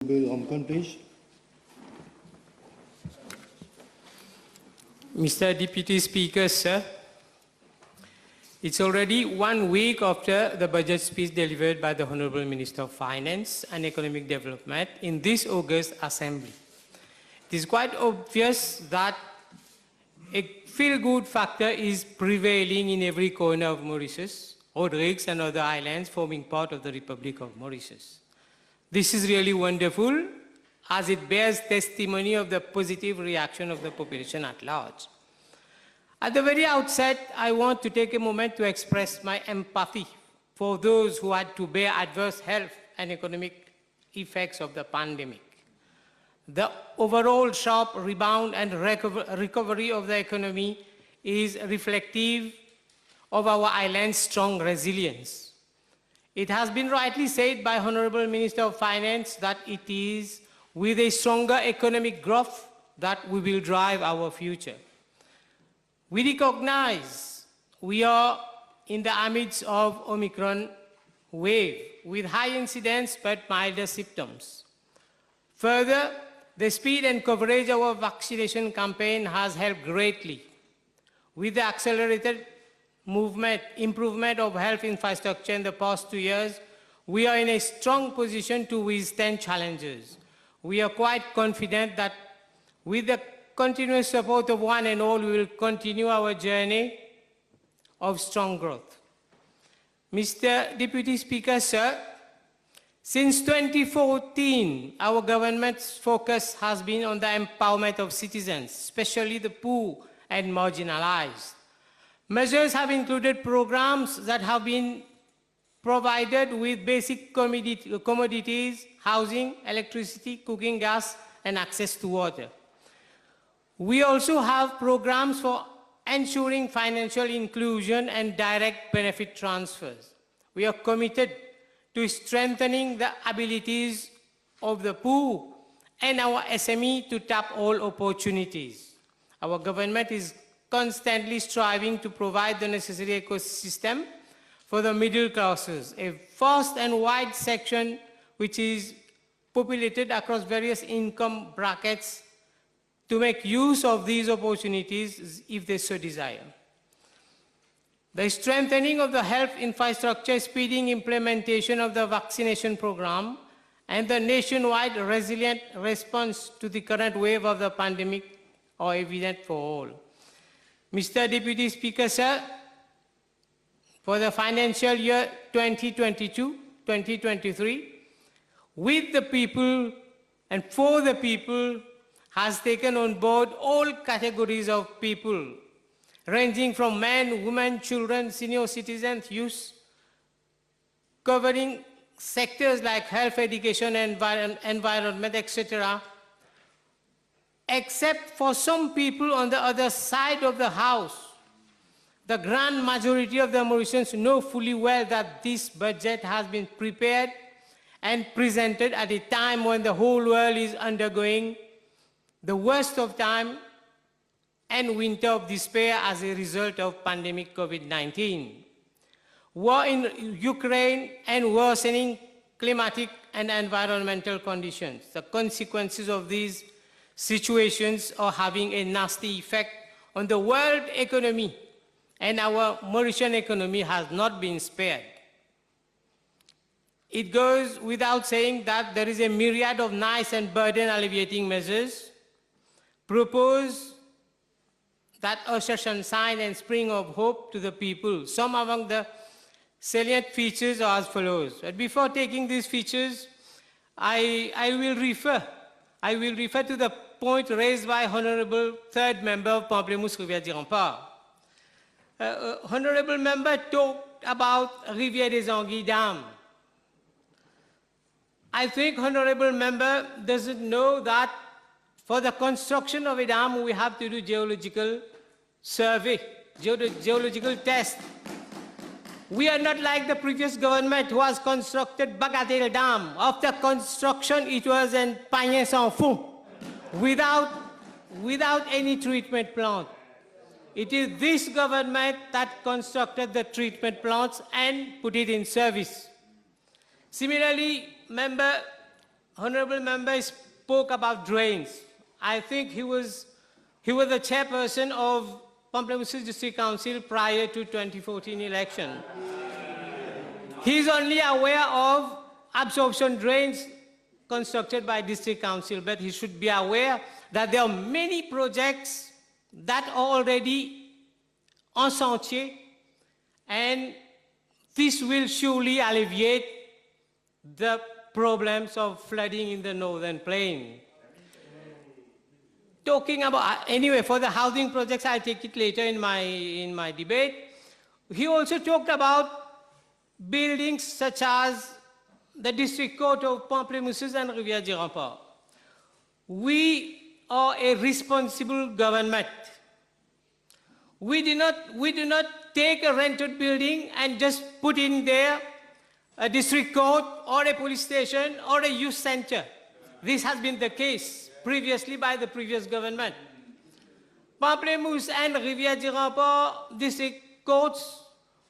Honorable Ramkaun, please. Mr. Deputy Speaker, sir, it's already 1 week after the budget speech delivered by the Honorable Minister of Finance and Economic Development in this August Assembly. It is quite obvious that a feel-good factor is prevailing in every corner of Mauritius, Rodrigues and other islands forming part of the Republic of Mauritius. This is really wonderful, as it bears testimony of the positive reaction of the population at large. At the very outset, I want to take a moment to express my empathy for those who had to bear adverse health and economic effects of the pandemic. The overall sharp rebound and recovery of the economy is reflective of our island's strong resilience. It has been rightly said by Honorable Minister of Finance that it is with a stronger economic growth that we will drive our future. We recognize we are in the midst of Omicron wave with high incidence but milder symptoms. Further, the speed and coverage of our vaccination campaign has helped greatly. With the accelerated improvement of health infrastructure in the past 2 years, we are in a strong position to withstand challenges. We are quite confident that with the continuous support of one and all, we will continue our journey of strong growth. Mr. Deputy Speaker, sir, since 2014, our government's focus has been on the empowerment of citizens, especially the poor and marginalized. Measures have included programs that have been provided with basic commodities, housing, electricity, cooking gas, and access to water. We also have programs for ensuring financial inclusion and direct benefit transfers. We are committed to strengthening the abilities of the poor and our SME to tap all opportunities. Our government is constantly striving to provide the necessary ecosystem for the middle classes, a vast and wide section which is populated across various income brackets, to make use of these opportunities if they so desire. The strengthening of the health infrastructure, speeding implementation of the vaccination program, and the nationwide resilient response to the current wave of the pandemic are evident for all. Mr. Deputy Speaker, sir, for the financial year 2022-2023, with the people and for the people, has taken on board all categories of people, ranging from men, women, children, senior citizens, youth, covering sectors like health, education, environment, etc. Except for some people on the other side of the house, the grand majority of the Mauritians know fully well that this budget has been prepared and presented at a time when the whole world is undergoing the worst of time and winter of despair as a result of pandemic COVID-19. War in Ukraine and worsening climatic and environmental conditions. The consequences of these situations are having a nasty effect on the world economy, and our Mauritian economy has not been spared. It goes without saying that there is a myriad of nice and burden alleviating measures proposed that usher sunshine and spring of hope to the people. Some among the salient features are as follows. But before taking these features, I will refer to the point raised by Honorable Third Member of Pamplemousse-Rivière-du-Rempart. Honorable Member talked about Rivière des Anguilles Dam. I think Honorable Member doesn't know that for the construction of a dam, we have to do geological survey, geological test. We are not like the previous government who has constructed Bagatelle Dam. After construction, it was in Pagny-Sans-Fond, without any treatment plant. It is this government that constructed the treatment plants and put it in service. Similarly, Member honorable member spoke about drains. I think he was the chairperson of Pamplemousse District Council prior to 2014 election. He is only aware of absorption drains constructed by District Council, but he should be aware that there are many projects that are already en chantier, and this will surely alleviate the problems of flooding in the northern plain. Talking about, anyway, for the housing projects, I'll take it later in my debate. He also talked about buildings such as the District Court of Pamplemousse and Rivière-du-Rempart. We are a responsible government. We do not take a rented building and just put in there a district court or a police station or a youth center. This has been the case previously by the previous government. Pamplemousse and Rivière-du-Rempart district courts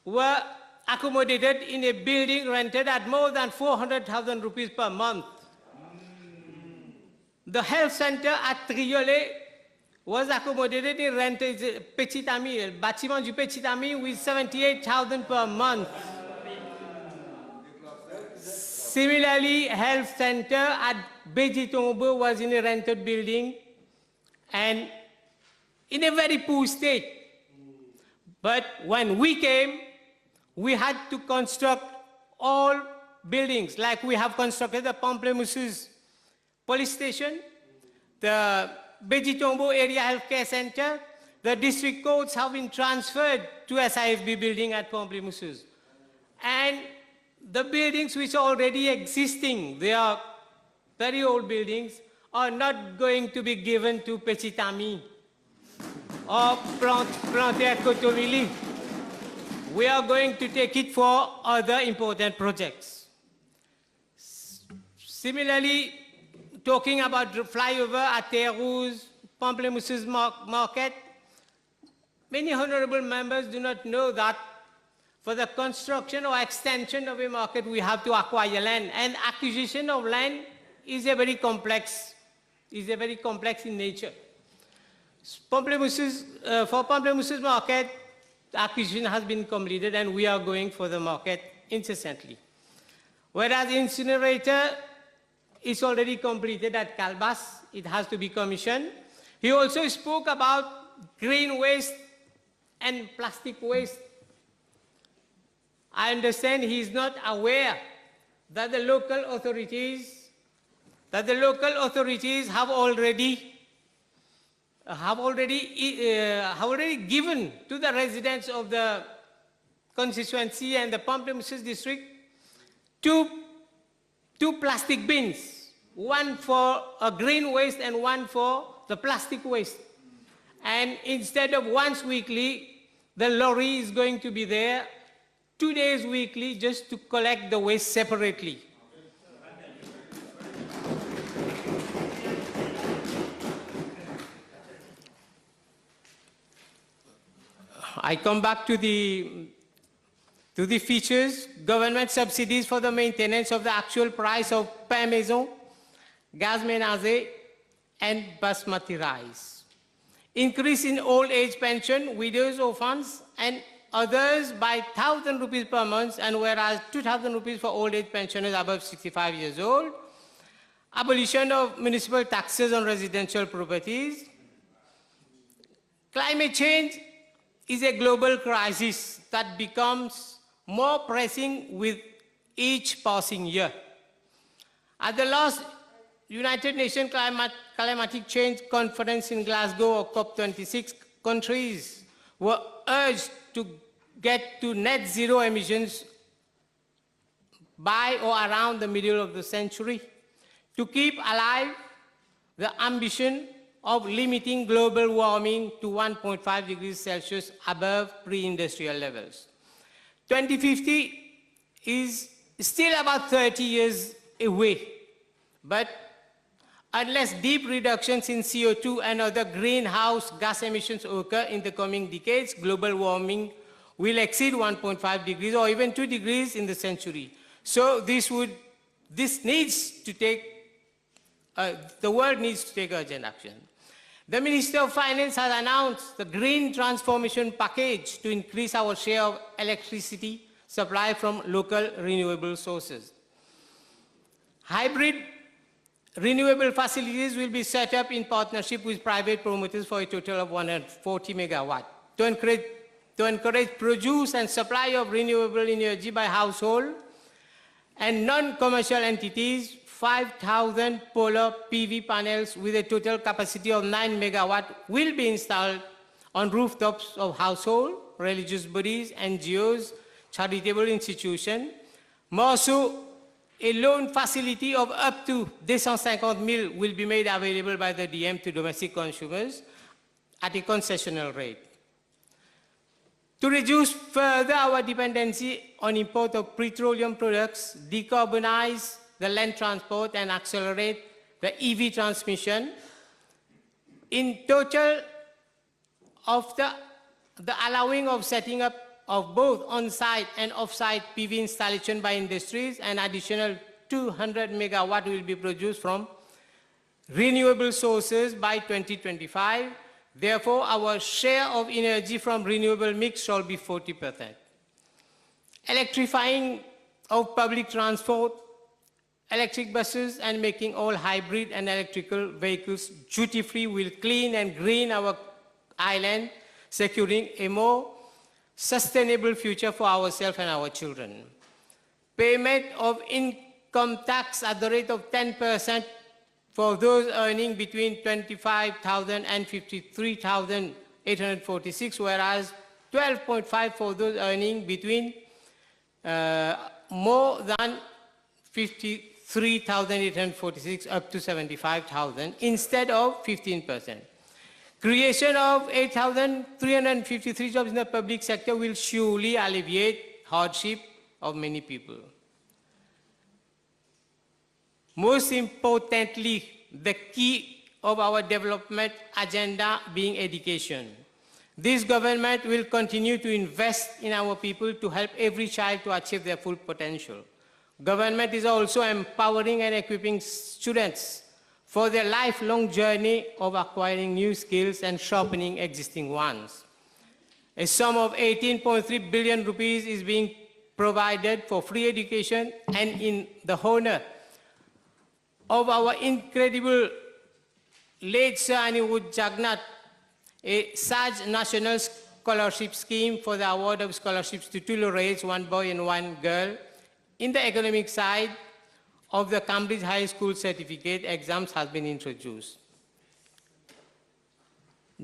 were accommodated in a building rented at more than 400,000 rupees per month. The health center at Triolet was accommodated in rented Petit Ami, bâtiment du Petit Ami, with 78,000 per month. Similarly, health center at Bejitombo was in a rented building and in a very poor state. But when we came, we had to construct all buildings, like we have constructed the Pamplemousse police station, the Bejitombo Area Healthcare Center. The district courts have been transferred to SIFB building at Pamplemousse. And the buildings which are already existing, they are very old buildings, are not going to be given to Petit Ami or Planter Cotovili. We are going to take it for other important projects. Similarly, talking about the flyover at Terrouze, Pamplemousse Market, many honorable members do not know that for the construction or extension of a market, we have to acquire land, and acquisition of land is very complex in nature. For Pamplemousse Market, the acquisition has been completed and we are going for the market incessantly. Whereas incinerator is already completed at Calbas, it has to be commissioned. He also spoke about green waste and plastic waste. I understand he is not aware that the local authorities have already given to the residents of the constituency and the Pamplemousse district two plastic bins, one for green waste and one for the plastic waste. And instead of once weekly, the lorry is going to be there 2 days weekly just to collect the waste separately. I come back to the features. Government subsidies for the maintenance of the actual price of pain maison, gaz ménager, and basmati rice. Increase in old age pension, widows, orphans, and others by 1,000 rupees per month, and whereas 2,000 rupees for old age pensioners above 65 years old. Abolition of municipal taxes on residential properties. Climate change is a global crisis that becomes more pressing with each passing year. At the last United Nations Climatic Change Conference in Glasgow, or COP26, countries were urged to get to net zero emissions by or around the middle of the century to keep alive the ambition of limiting global warming to 1.5 degrees Celsius above pre-industrial levels. 2050 is still about 30 years away, but unless deep reductions in CO2 and other greenhouse gas emissions occur in the coming decades, global warming will exceed 1.5 degrees or even 2 degrees in the century. So this needs to take the world needs to take urgent action. The Minister of Finance has announced the Green Transformation Package to increase our share of electricity supply from local renewable sources. Hybrid renewable facilities will be set up in partnership with private promoters for a total of 140 megawatt to encourage produce and supply of renewable energy by household and non-commercial entities. 5,000 solar PV panels with a total capacity of 9 megawatt will be installed on rooftops of household, religious bodies, NGOs, charitable institutions. More so, a loan facility of up to 250 mil will be made available by the DM to domestic consumers at a concessional rate. To reduce further our dependency on import of petroleum products, decarbonize the land transport and accelerate the EV transmission, in total of the allowing of setting up of both on-site and off-site PV installation by industries, an additional 200 megawatt will be produced from renewable sources by 2025. Therefore, our share of energy from renewable mix shall be 40%. Electrifying of public transport, electric buses, and making all hybrid and electrical vehicles duty-free will clean and green our island, securing a more sustainable future for ourselves and our children. Payment of income tax at the rate of 10% for those earning between 25,000 and 53,846, whereas 12.5% for those earning between more than 53,846 up to 75,000 instead of 15%. Creation of 8,353 jobs in the public sector will surely alleviate hardship of many people. Most importantly, the key of our development agenda being education. This government will continue to invest in our people to help every child to achieve their full potential. Government is also empowering and equipping students for their lifelong journey of acquiring new skills and sharpening existing ones. A sum of 18.3 billion rupees is being provided for free education, and in the honor of our incredible late Sir Anirudh Jagannath, a SAJ National Scholarship Scheme for the award of scholarships to 2 laureates, 1 boy and 1 girl, in the economic side of the Cambridge High School certificate exams has been introduced.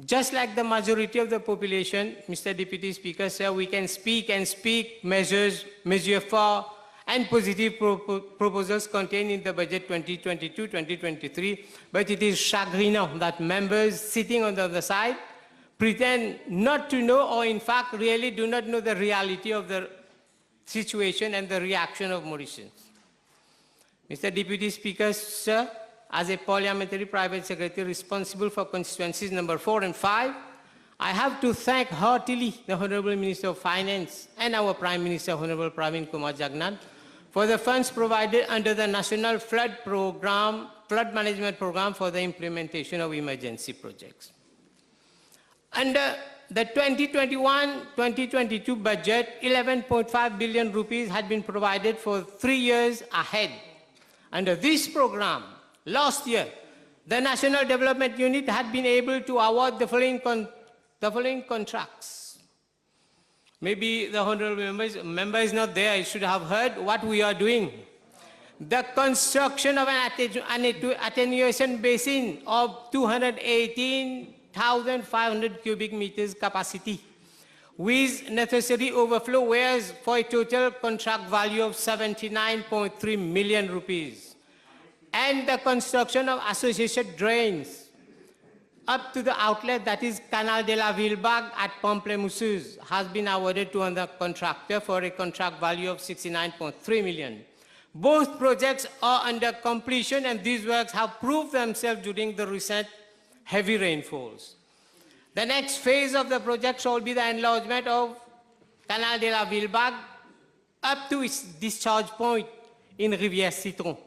Just like the majority of the population, Mr. Deputy Speaker, sir, we can speak and speak measures for and positive proposals contained in the budget 2022-2023, but it is chagrinant that members sitting on the other side pretend not to know, or in fact really do not know the reality of the situation and the reaction of Mauritians. Mr. Deputy Speaker, sir, as a parliamentary private secretary responsible for constituencies number 4 and 5, I have to thank heartily the Honorable Minister of Finance and our Prime Minister, Honorable Praveen Kumar Jagannath, for the funds provided under the National Flood Management Program for the implementation of emergency projects. Under the 2021-2022 budget, 11.5 billion rupees had been provided for 3 years ahead. Under this program, last year, the National Development Unit had been able to award the following contracts. Maybe the honorable member is not there. I should have heard what we are doing. The construction of an attenuation basin of 218,500 cubic meters capacity with necessary overflow wares for a total contract value of 79.3 million rupees. And the construction of associated drains up to the outlet, that is Canal de la Villebag at Pamplemousses, has been awarded to another contractor for a contract value of 69.3 million. Both projects are under completion, and these works have proved themselves during the recent heavy rainfalls. The next phase of the project shall be the enlargement of Canal de la Villebag up to its discharge point in Rivière Citron.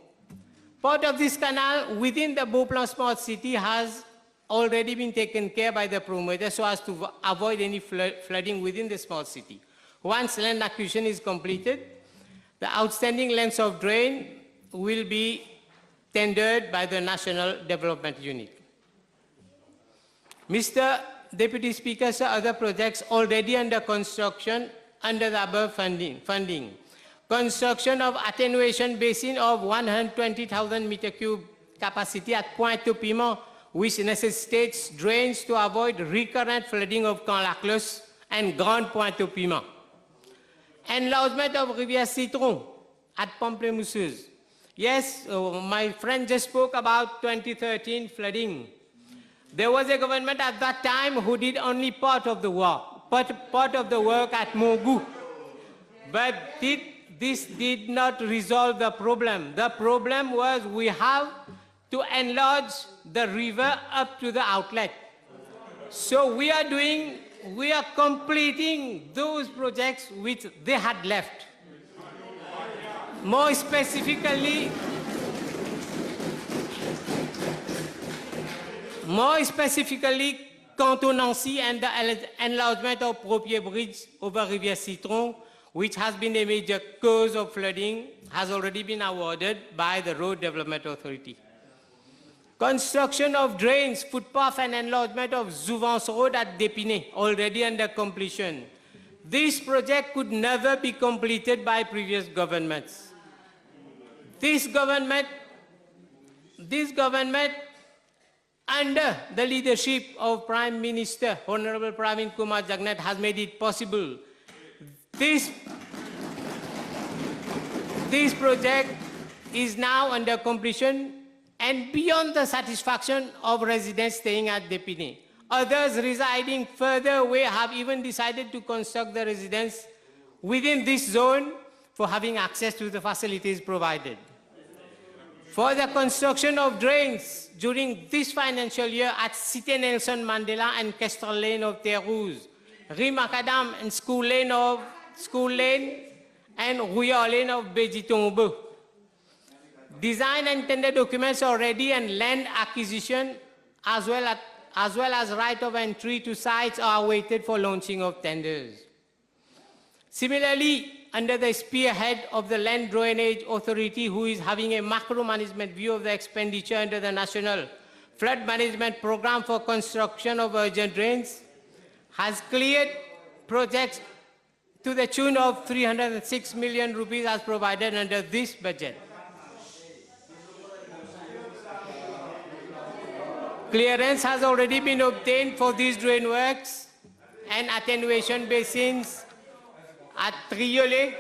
Part of this canal within the Beauplan Smart City has already been taken care by the promoter so as to avoid any flooding within the smart city. Once land acquisition is completed, the outstanding lengths of drain will be tendered by the National Development Unit. Mr. Deputy Speaker, sir, other projects already under construction under the above funding. Construction of attenuation basin of 120,000 meter cube capacity at Pointe-au-Piment, which necessitates drains to avoid recurrent flooding of Camp-Laclos and Grande Pointe-au-Piment. Enlargement of Rivière Citron at Pamplemousses. Yes, my friend just spoke about 2013 flooding. There was a government at that time who did only part of the work at Mongu. But this did not resolve the problem. The problem was we have to enlarge the river up to the outlet. So we are completing those projects which they had left. More specifically, Canton-Nancy and the enlargement of Propier Bridge over Rivière Citron, which has been a major cause of flooding, has already been awarded by the Road Development Authority. Construction of drains, footpath and enlargement of Zouvance Road at Dépinay, already under completion. This project could never be completed by previous governments. This government, under the leadership of Prime Minister, Honorable Pravin Kumar Jagnat, has made it possible. This project is now under completion and beyond the satisfaction of residents staying at Dépinay. Others residing further away have even decided to construct the residence within this zone for having access to the facilities provided. For the construction of drains during this financial year at Cité Nelson Mandela and Kestrel Lane of Terrouz, Rue Macadam and School Lane and Rouillard Lane of Béji-Tombeau. Design and tender documents are ready and land acquisition as well as right of entry to sites are awaited for launching of tenders. Similarly, under the spearhead of the Land Drainage Authority, who is having a macro management view of the expenditure under the National Flood Management Program for construction of urgent drains, has cleared projects to the tune of 306 million rupees as provided under this budget. Clearance has already been obtained for these drain works and attenuation basins at Triolet,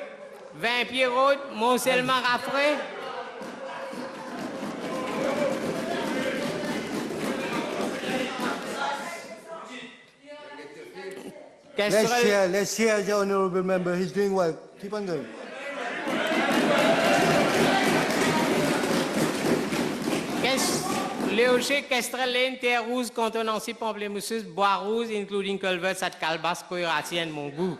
20 Pied Road, Mont-Selma-Raffray, Let's hear the honorable member. He's doing well. Keep on going. Léoché, Kestrel Lane, Terrouz, Canton-Nancy, Pamplemousses, Bois-Rouge, including culverts at Calbas, Koirati, and Mongu.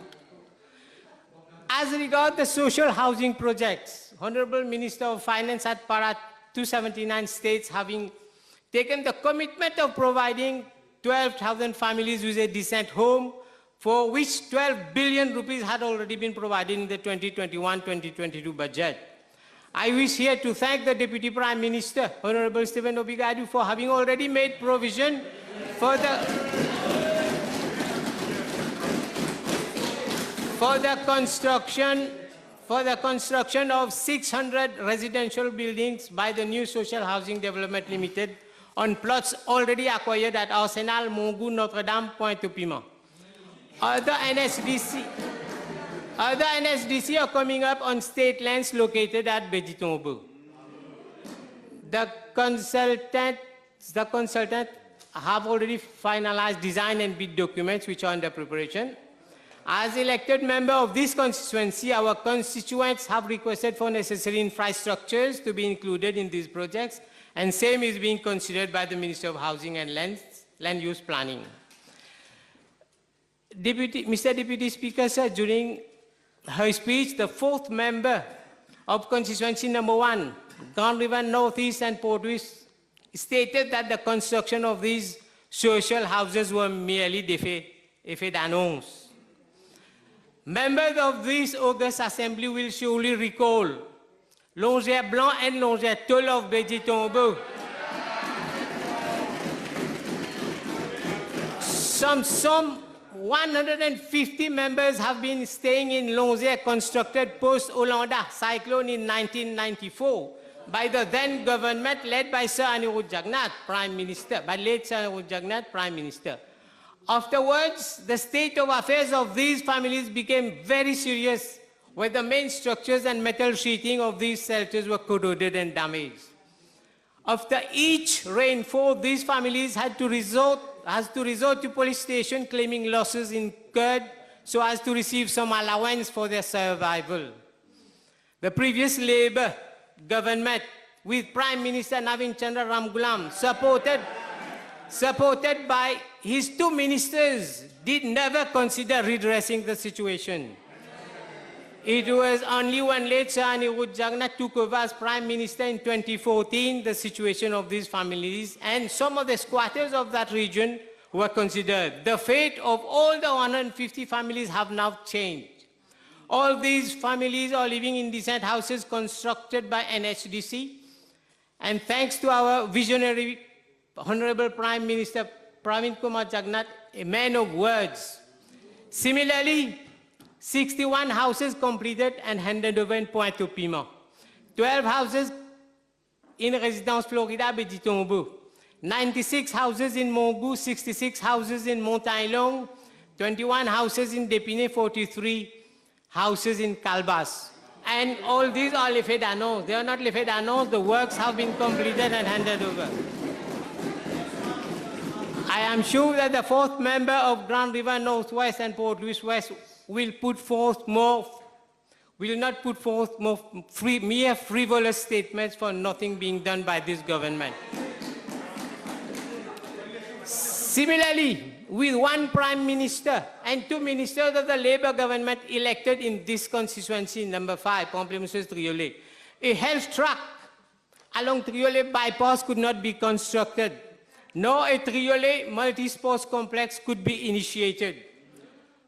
As regards the social housing projects, Honorable Minister of Finance at Para 279 states having taken the commitment of providing 12,000 families with a decent home, for which 12 billion rupees had already been provided in the 2021-2022 budget. I wish here to thank the Deputy Prime Minister, Honorable Stephen Obigadu, for having already made provision for the construction of 600 residential buildings by the new Social Housing Development Limited on plots already acquired at Arsenal, Mongu, Notre-Dame, Pointe-au-Piment. Other NSDC are coming up on state lands located at Béji-Tombeau. The consultant have already finalized design and bid documents which are under preparation. As elected member of this constituency, our constituents have requested for necessary infrastructures to be included in these projects, and same is being considered by the Minister of Housing and Land Use Planning. Mr. Deputy Speaker, sir, during her speech, the fourth member of constituency number 1 Grand River Northeast and Port-Louis stated that the construction of these social houses were merely effet d'annonce. Members of this August Assembly will surely recall Longère Blanc and Longère Tôle of Béji-Tombeau. Some 150 members have been staying in Longère constructed post-Hollanda cyclone in 1994 by the then government led by Sir Anirudh Jagannath, Prime Minister, by late Sir Anirudh Jagannath, Prime Minister. Afterwards, the state of affairs of these families became very serious, where the main structures and metal sheeting of these shelters were corroded and damaged. After each rainfall, these families had to resort to police station claiming losses incurred so as to receive some allowance for their survival. The previous Labour government, with Prime Minister Navin Chandra Ramgoolam, supported by his two ministers, did never consider redressing the situation. It was only when late Sir Anirudh Jagannath took over as Prime Minister in 2014, the situation of these families and some of the squatters of that region were considered. The fate of all the 150 families have now changed. All these families are living in decent houses constructed by NHDC, and thanks to our visionary Honorable Prime Minister Pravin Kumar Jagannath, a man of words. Similarly, 61 houses completed and handed over in Pointe-au-Piment. 12 houses in Residence Florida, Béji-Tombeau. 96 houses in Mongout, 66 houses in Montaillon, 21 houses in Dépinay, 43 houses in Calbas. And all these are l'effet d'annonce. They are not l'effet d'annonce. The works have been completed and handed over. I am sure that the fourth member of Grand River Northwest and Port-Louis West will not put forth more mere frivolous statements for nothing being done by this government. Similarly, with one Prime Minister and two ministers of the Labour government elected in this constituency, number 5, Pamplemousse-Triolet, a health track along Triolet bypass could not be constructed, nor a Triolet multi-sports complex could be initiated.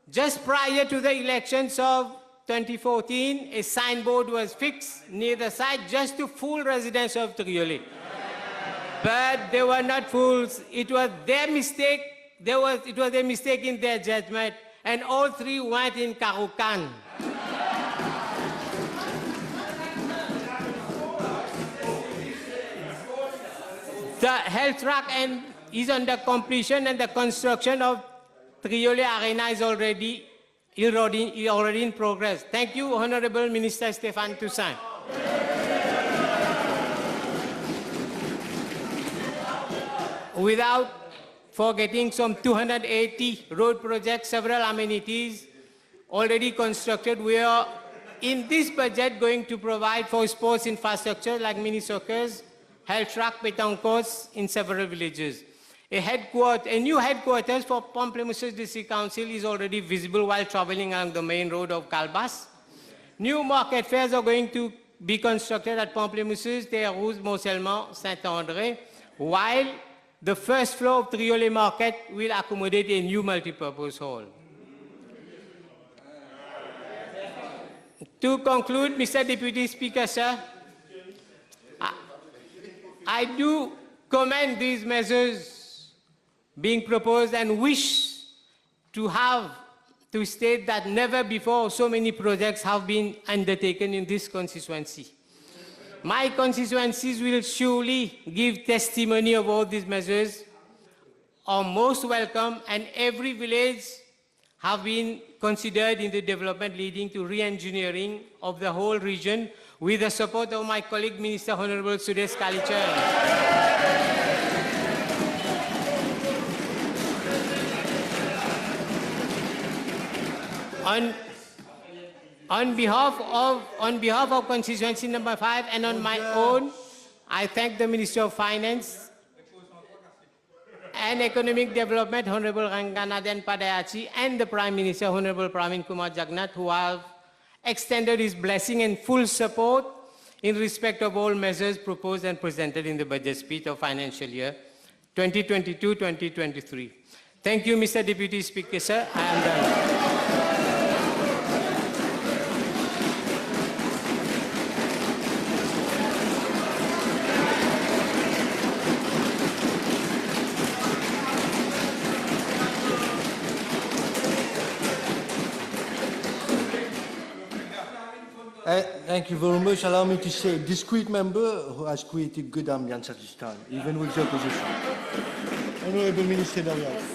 Just prior to the elections of 2014, a signboard was fixed near the site just to fool residents of Triolet. But they were not fools. It was their mistake. It was a mistake in their judgment, and all three went in Karukan. The health track is under completion, and the construction of Triolet Arena is already in progress. Thank you, Honorable Minister Stéphane Toussaint. Without forgetting some 280 road projects, several amenities already constructed, we are in this budget going to provide for sports infrastructure like mini soccer, health track, pétanque courts in several villages. A new headquarters for Pamplemousse District Council is already visible while traveling along the main road of Calbas. New market fairs are going to be constructed at Pamplemousse, Terre-Rouge, Mont-Selman, Saint-André, while the first floor of Triolet Market will accommodate a new multipurpose hall. To conclude, Mr. Deputy Speaker, sir, I do commend these measures being proposed and wish to state that never before so many projects have been undertaken in this constituency. My constituencies will surely give testimony of all these measures are most welcome, and every village have been considered in the development leading to re-engineering of the whole region with the support of my colleague Minister Honorable Suresh Kalichar. On behalf of constituency number 5 and on my own, I thank the Minister of Finance and Economic Development, Honorable Ranganaden Padayachi, and the Prime Minister, Honorable Pravin Kumar Jagannath, who have extended his blessing and full support in respect of all measures proposed and presented in the budget speech of financial year 2022-2023. Thank you, Mr. Deputy Speaker, sir. I am done. Thank you very much. Allow me to say, discreet member who has created good ambience at this time, even with the opposition. Honorable Minister Daryl.